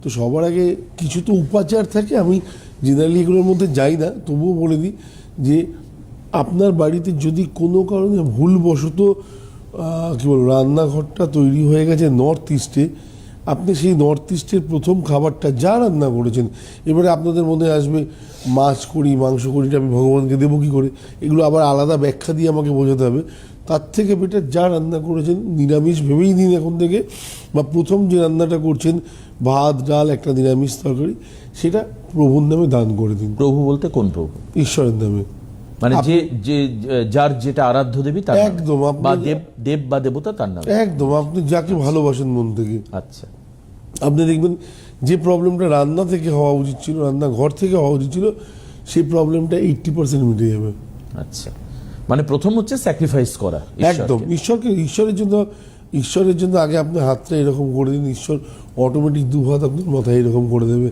তো সবার আগে কিছু তো উপাচার থাকে, আমি জেনারেলি এগুলোর মধ্যে যাই না, তবুও বলে দিই যে আপনার বাড়িতে যদি কোনো কারণে ভুলবশত কী বলবো রান্নাঘরটা তৈরি হয়ে গেছে নর্থ ইস্টে, আপনি সেই নর্থ ইস্টের প্রথম খাবারটা যা রান্না করেছেন, এবারে আপনাদের মনে আসবে মাছ করি মাংস করিটা আমি ভগবানকে দেবো কী করে, এগুলো আবার আলাদা ব্যাখ্যা দিয়ে আমাকে বোঝাতে হবে। তার থেকে বেটার যা রান্না করেছেন নিরামিষ ভেবেই দিন এখন থেকে, বা প্রথম যে রান্নাটা করছেন ভাত ডাল একটা নিরামিষ তরকারি, সেটা প্রভুর নামে দান করে দিন। প্রভু বলতে কোন প্রভু? ঈশ্বরের নামে, মানে যে যে যার যেটা আরাধ্য দেবী তার নামে? একদম, বা দেব বা দেবতা তার নামে? একদম, আপনি যাকে ভালোবাসেন মন থেকে। আচ্ছা, আপনি দেখবেন যে প্রবলেমটা রান্না থেকে হওয়া উচিত ছিল, রান্নাঘর থেকে হওয়া উচিত ছিল, সেই প্রবলেমটা 80% মিটে যাবে। আচ্ছা, মানে প্রথম হচ্ছে স্যাক্রিফাইস করা একদম, ঈশ্বরের জন্য আগে আপনি হাতটা এরকম করে দিন, ঈশ্বর অটোমেটিক দু হাত আপনার মাথায় এরকম করে দেবে।